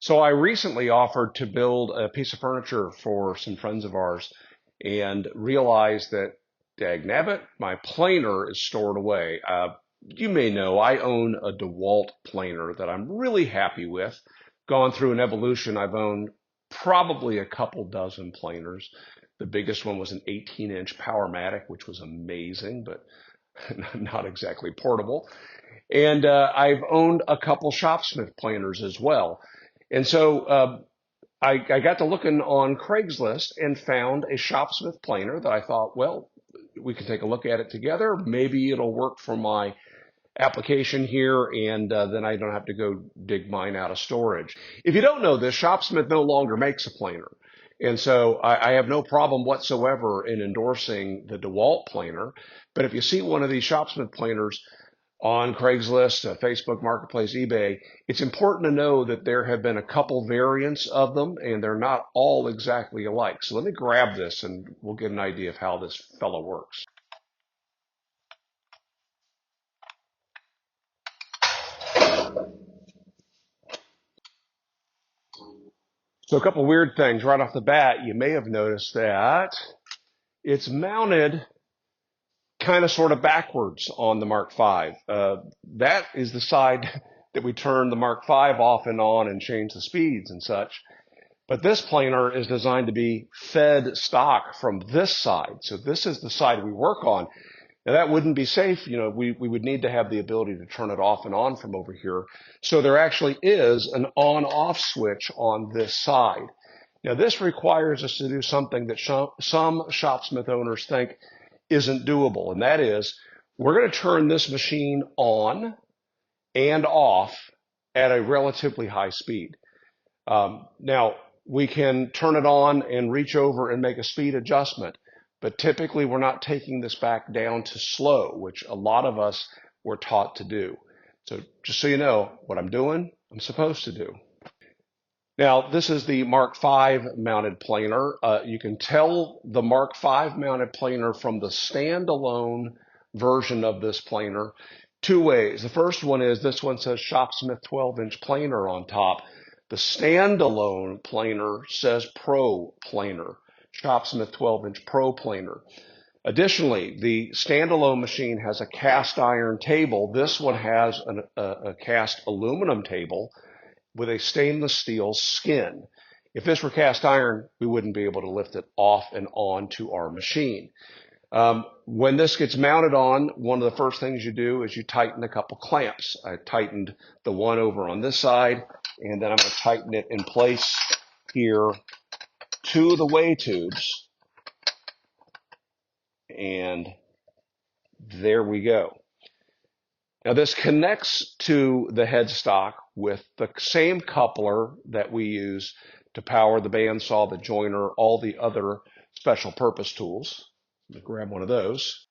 So I recently offered to build a piece of furniture for some friends of ours and realized that, dagnabbit, my planer is stored away. You may know I own a DeWalt planer that I'm really happy with. Gone through an evolution. I've owned probably a couple dozen planers. The biggest one was an 18-inch Powermatic, which was amazing, but not exactly portable. And I've owned a couple Shopsmith planers as well. And so I got to looking on Craigslist and found a Shopsmith planer that I thought, well, we can take a look at it together. Maybe it'll work for my application here, and then I don't have to go dig mine out of storage. If you don't know this, Shopsmith no longer makes a planer. And so I have no problem whatsoever in endorsing the DeWalt planer. But if you see one of these Shopsmith planers on Craigslist, Facebook Marketplace, eBay, it's important to know that there have been a couple variants of them, and they're not all exactly alike. So let me grab this, and we'll get an idea of how this fellow works. So a couple weird things right off the bat. You may have noticed that it's mounted kind of sort of backwards on the Mark V. That is the side that we turn the Mark V off and on and change the speeds and such. But this planer is designed to be fed stock from this side. So this is the side we work on. Now that wouldn't be safe. You know, we would need to have the ability to turn it off and on from over here. So there actually is an on-off switch on this side. Now this requires us to do something that some Shopsmith owners think isn't doable, and that is we're going to turn this machine on and off at a relatively high speed. Now, we can turn it on and reach over and make a speed adjustment, but typically we're not taking this back down to slow, which a lot of us were taught to do. So just so you know, what I'm doing, I'm supposed to do. Now, this is the Mark V mounted planer. You can tell the Mark V mounted planer from the standalone version of this planer two ways. The first one is this one says Shopsmith 12-inch planer on top. The standalone planer says Pro planer, Shopsmith 12-inch Pro planer. Additionally, the standalone machine has a cast iron table. This one has a cast aluminum table with a stainless steel skin. If this were cast iron, we wouldn't be able to lift it off and on to our machine. When this gets mounted on, one of the first things you do is you tighten a couple clamps. I tightened the one over on this side, and then I'm going to tighten it in place here to the way tubes. And there we go. Now this connects to the headstock with the same coupler that we use to power the bandsaw, the joiner, all the other special purpose tools. Let me grab one of those.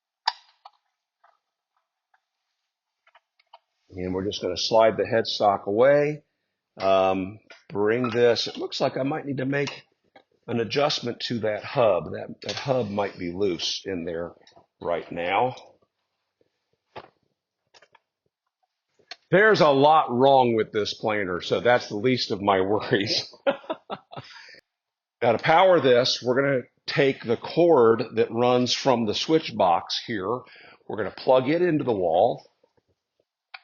And we're just going to slide the headstock away. Bring this. It looks like I might need to make an adjustment to that hub. That hub might be loose in there right now. There's a lot wrong with this planer, so that's the least of my worries. Now to power this, we're going to take the cord that runs from the switch box here. We're going to plug it into the wall.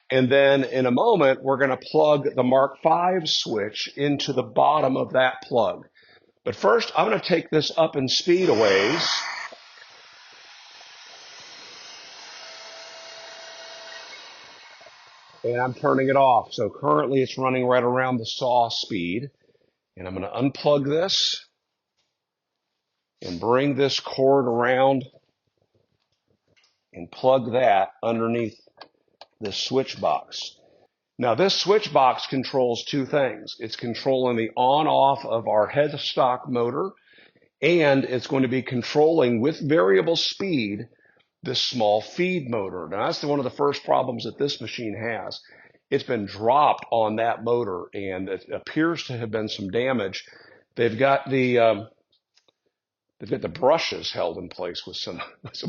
And then in a moment, we're going to plug the Mark V switch into the bottom of that plug. But first, I'm going to take this up in speed a ways. And I'm turning it off. So currently it's running right around the saw speed. And I'm going to unplug this and bring this cord around and plug that underneath this switch box. Now this switch box controls two things. It's controlling the on-off of our headstock motor, and it's going to be controlling with variable speed this small feed motor. Now that's one of the first problems that this machine has. It's been dropped on that motor, and it appears to have been some damage. They've got the brushes held in place with some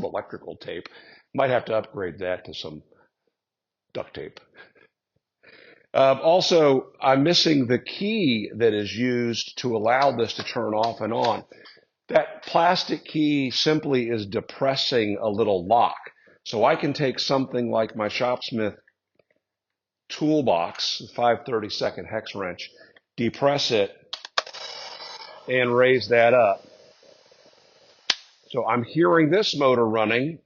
electrical tape. Might have to upgrade that to some duct tape. Also, I'm missing the key that is used to allow this to turn off and on. That plastic key simply is depressing a little lock. So I can take something like my Shopsmith toolbox, 5/32 hex wrench, depress it, and raise that up. So I'm hearing this motor running,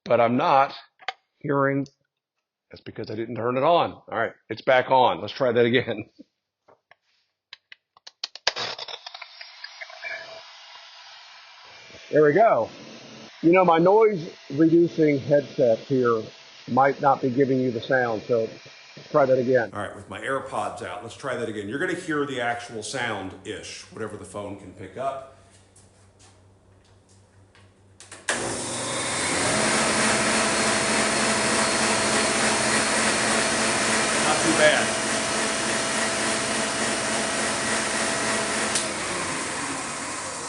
but I'm not hearing. That's because I didn't turn it on. All right, it's back on. Let's try that again. There we go. You know, my noise reducing headset here might not be giving you the sound, so let's try that again. All right, with my AirPods out, let's try that again. You're going to hear the actual sound-ish, whatever the phone can pick up. Not too bad.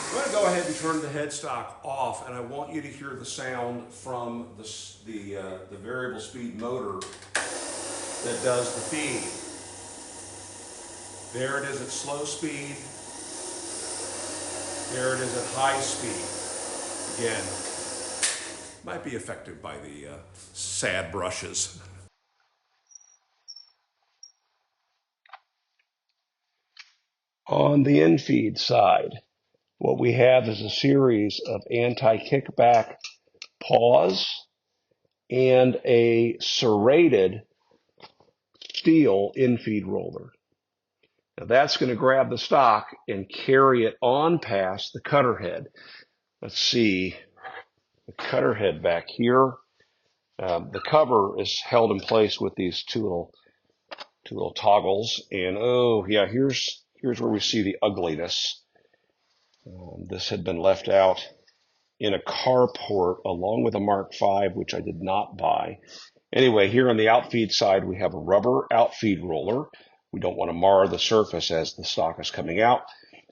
I'm going to go ahead and turn the headstock off, and I want you to hear the sound from the variable speed motor that does the feed. There it is at slow speed. There it is at high speed. Again, might be affected by the sad brushes. On the in-feed side, what we have is a series of anti-kickback paws and a serrated steel in-feed roller. Now that's going to grab the stock and carry it on past the cutter head. Let's see, the cutter head back here. The cover is held in place with these two little toggles, and oh yeah, here's where we see the ugliness. This had been left out in a carport along with a Mark V, which I did not buy. Anyway, here on the outfeed side, we have a rubber outfeed roller. We don't want to mar the surface as the stock is coming out.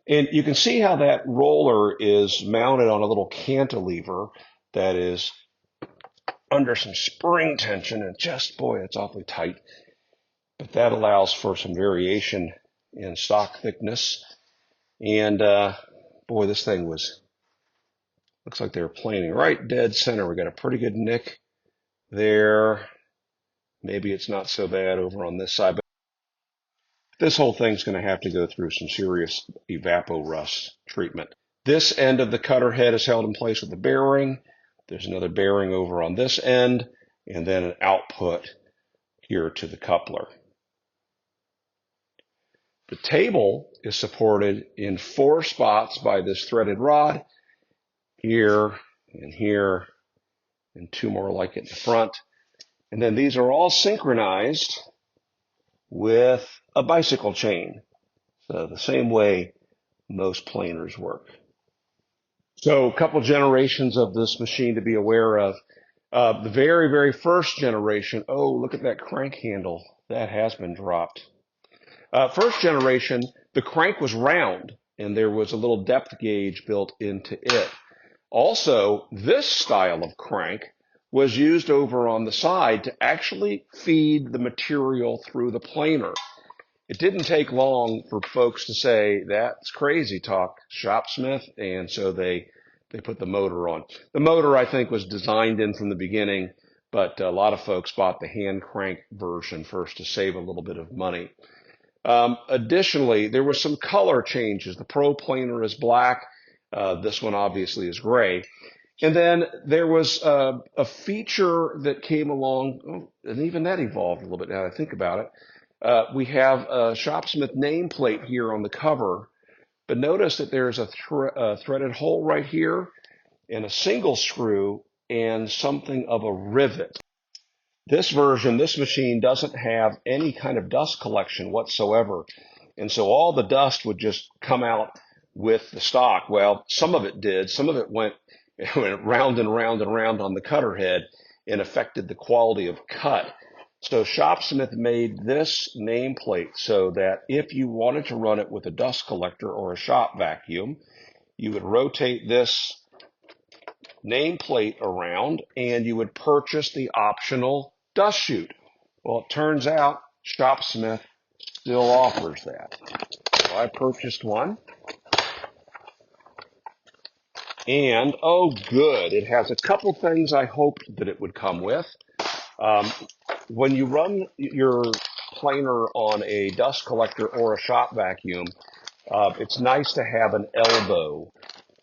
And you can see how that roller is mounted on a little cantilever that is under some spring tension, and just, boy, it's awfully tight. But that allows for some variation in stock thickness. And boy, this thing looks like they were planing right dead center. We got a pretty good nick there. Maybe it's not so bad over on this side, but this whole thing's going to have to go through some serious evaporust treatment. This end of the cutter head is held in place with a bearing. There's another bearing over on this end, and then an output here to the coupler. The table is supported in 4 spots by this threaded rod, here and here, and 2 more like it in the front. And then these are all synchronized with a bicycle chain. So the same way most planers work. So a couple generations of this machine to be aware of. The very, very first generation, oh, look at that crank handle. That has been dropped. First generation, the crank was round, and there was a little depth gauge built into it. Also, this style of crank was used over on the side to actually feed the material through the planer. It didn't take long for folks to say, that's crazy talk, Shopsmith, and so they put the motor on. The motor, I think, was designed in from the beginning, but a lot of folks bought the hand crank version first to save a little bit of money. Additionally, there were some color changes. The Pro planer is black. This one obviously is gray. And then there was a feature that came along, and even that evolved a little bit now that I think about it. We have a Shopsmith nameplate here on the cover, but notice that there's a threaded hole right here and a single screw and something of a rivet. This version, this machine doesn't have any kind of dust collection whatsoever. And so all the dust would just come out with the stock. Well, some of it did. Some of it went round and round and round on the cutter head and affected the quality of cut. So Shopsmith made this nameplate so that if you wanted to run it with a dust collector or a shop vacuum, you would rotate this nameplate around and you would purchase the optional dust chute. Well, it turns out Shopsmith still offers that. So I purchased one. And, oh good, it has a couple things I hoped that it would come with. Um, when you run your planer on a dust collector or a shop vacuum, it's nice to have an elbow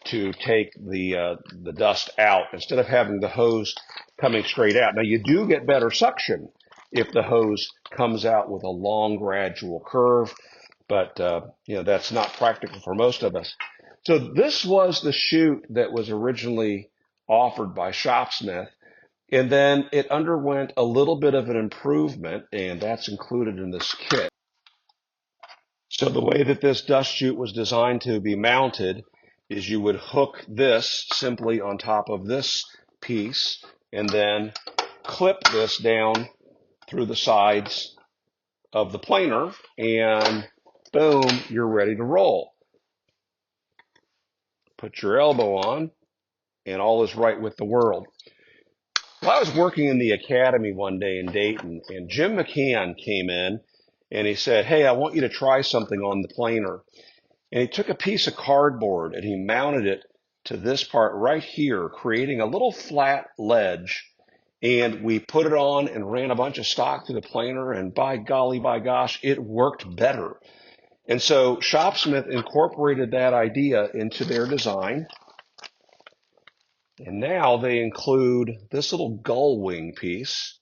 to take the dust out instead of having the hose coming straight out. Now, you do get better suction if the hose comes out with a long gradual curve, but that's not practical for most of us. So this was the chute that was originally offered by Shopsmith, and then it underwent a little bit of an improvement, and that's included in this kit. So the way that this dust chute was designed to be mounted is you would hook this simply on top of this piece and then clip this down through the sides of the planer, and boom, you're ready to roll. Put your elbow on, and all is right with the world. Well, I was working in the academy one day in Dayton, and Jim McCann came in, and he said, "Hey, I want you to try something on the planer." And he took a piece of cardboard, and he mounted it to this part right here, creating a little flat ledge. And we put it on and ran a bunch of stock through the planer, and by golly, by gosh, it worked better. And so Shopsmith incorporated that idea into their design. And now they include this little gull wing piece.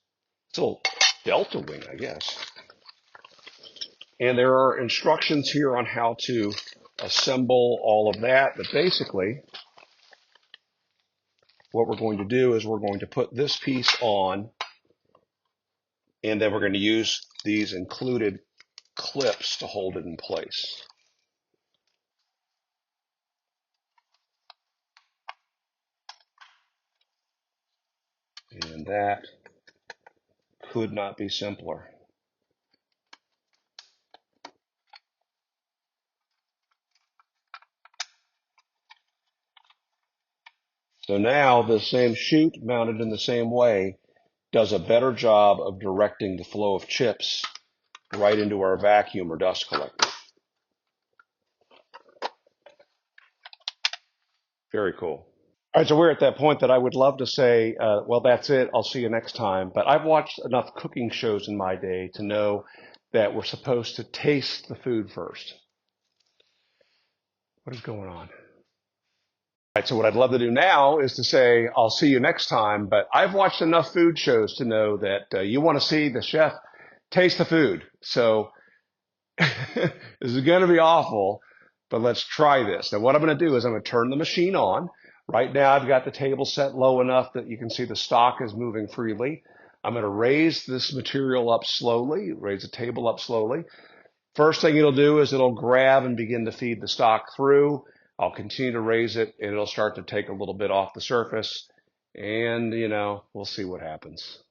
It's a little delta wing, I guess. And there are instructions here on how to assemble all of that. But basically, what we're going to do is we're going to put this piece on, and then we're going to use these included clips to hold it in place. And that could not be simpler. So now the same chute mounted in the same way does a better job of directing the flow of chips right into our vacuum or dust collector. Very cool. All right, so we're at that point that I would love to say, well, that's it. I'll see you next time. But I've watched enough cooking shows in my day to know that we're supposed to taste the food first. What is going on? All right, so what I'd love to do now is to say, I'll see you next time. But I've watched enough food shows to know that you want to see the chef taste the food. So this is going to be awful, but let's try this. Now, what I'm going to do is I'm going to turn the machine on. Right now, I've got the table set low enough that you can see the stock is moving freely. I'm going to raise this material up slowly, raise the table up slowly. First thing it'll do is it'll grab and begin to feed the stock through. I'll continue to raise it, and it'll start to take a little bit off the surface. And, we'll see what happens.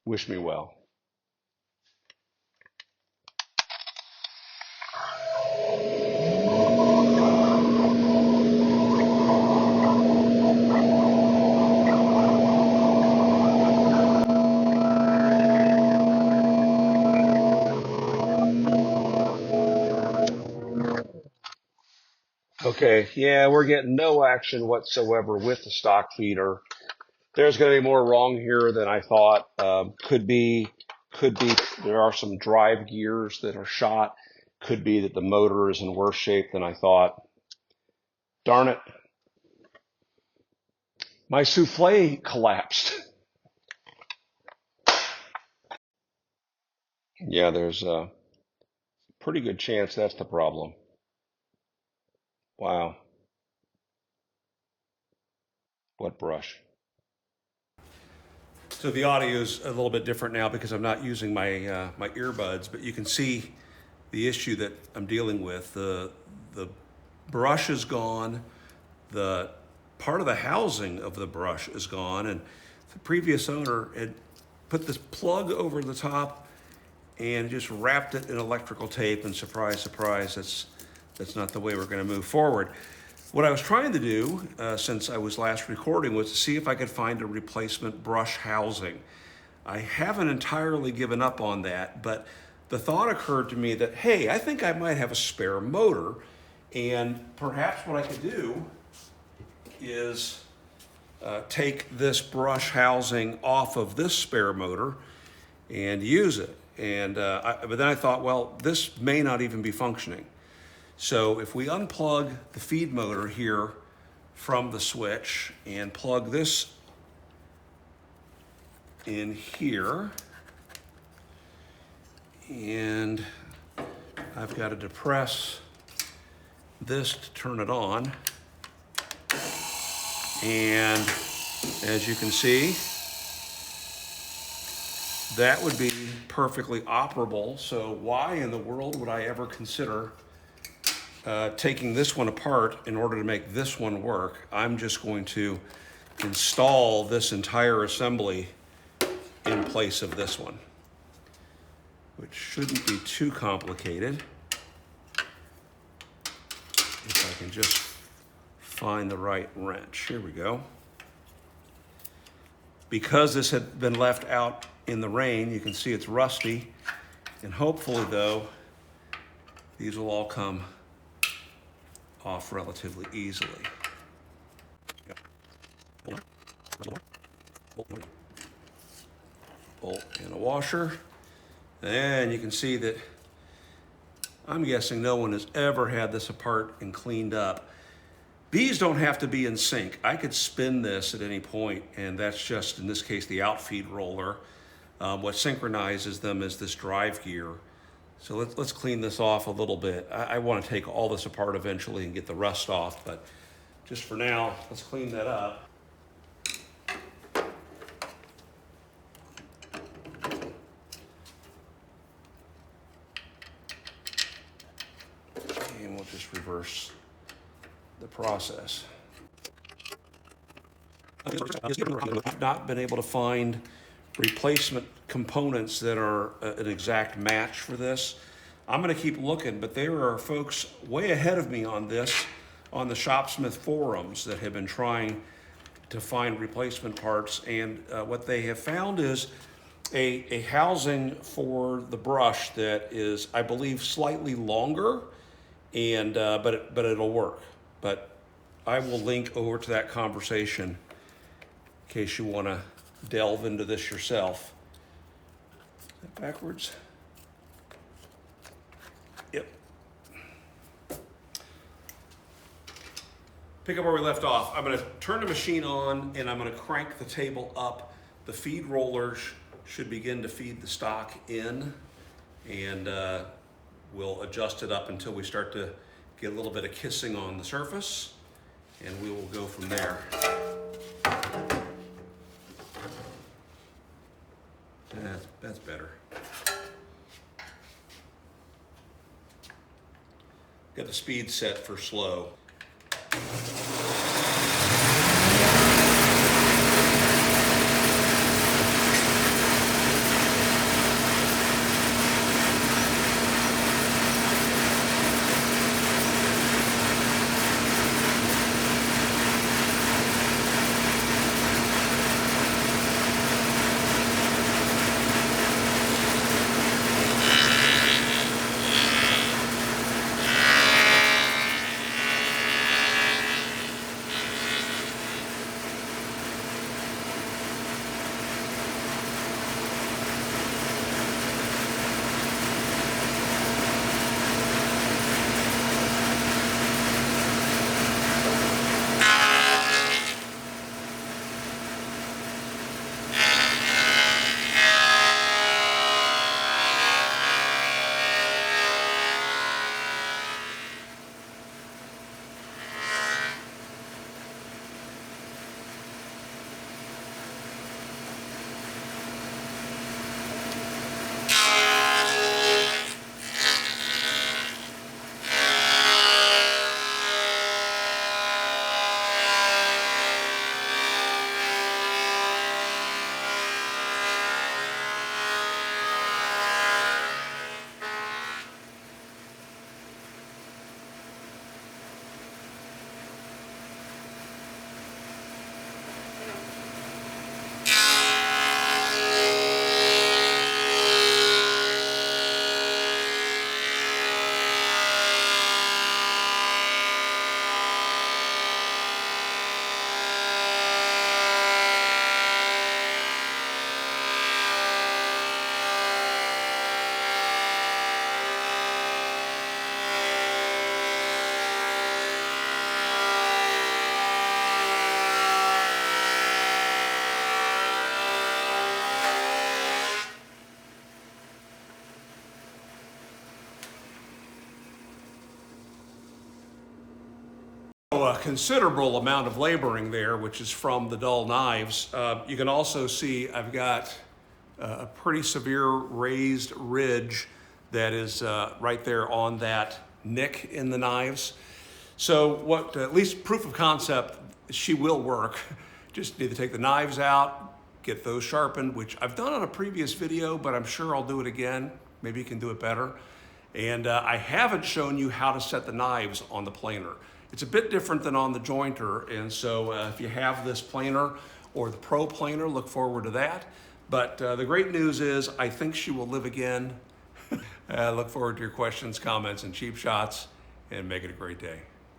Wish me well. Okay, yeah, we're getting no action whatsoever with the stock feeder. There's going to be more wrong here than I thought. Could be. There are some drive gears that are shot. Could be that the motor is in worse shape than I thought. Darn it. My souffle collapsed. Yeah, there's a pretty good chance that's the problem. Wow. What brush? So the audio is a little bit different now because I'm not using my my earbuds, but you can see the issue that I'm dealing with. The brush is gone. The part of the housing of the brush is gone, and the previous owner had put this plug over the top and just wrapped it in electrical tape, and surprise, surprise, that's not the way we're going to move forward. What I was trying to do since I was last recording was to see if I could find a replacement brush housing. I haven't entirely given up on that, but the thought occurred to me that, hey, I think I might have a spare motor, and perhaps what I could do is take this brush housing off of this spare motor and use it. And but then I thought, well, this may not even be functioning. So if we unplug the feed motor here from the switch and plug this in here, and I've got to depress this to turn it on. And as you can see, that would be perfectly operable. So why in the world would I ever consider taking this one apart in order to make this one work? I'm just going to install this entire assembly in place of this one, which shouldn't be too complicated. If I can just find the right wrench. Here we go. Because this had been left out in the rain, you can see it's rusty, and hopefully though, these will all come off relatively easily. Bolt and a washer. And you can see that I'm guessing no one has ever had this apart and cleaned up. These don't have to be in sync. I could spin this at any point, and that's just, in this case, the outfeed roller. What synchronizes them is this drive gear. So let's clean this off a little bit. I want to take all this apart eventually and get the rust off, but just for now, let's clean that up. And we'll just reverse the process. I've not been able to find replacement components that are an exact match for this. I'm going to keep looking, but there are folks way ahead of me on this on the Shopsmith forums that have been trying to find replacement parts, and what they have found is a housing for the brush that is, I believe, slightly longer, and but it'll work. But I will link over to that conversation in case you want to delve into this yourself. Is that backwards? Yep. Pick up where we left off. I'm going to turn the machine on, and I'm going to crank the table up. The feed rollers should begin to feed the stock in, and we'll adjust it up until we start to get a little bit of kissing on the surface, and we will go from there. That's better. Got the speed set for slow. a considerable amount of laboring there, which is from the dull knives. You can also see I've got a pretty severe raised ridge that is right there on that nick in the knives. So what, at least proof of concept, she will work. Just need to take the knives out, get those sharpened, which I've done on a previous video, but I'm sure I'll do it again. Maybe you can do it better. And I haven't shown you how to set the knives on the planer. It's a bit different than on the jointer, and so if you have this planer or the Pro planer, look forward to that. But the great news is I think she will live again. Look forward to your questions, comments, and cheap shots, and make it a great day.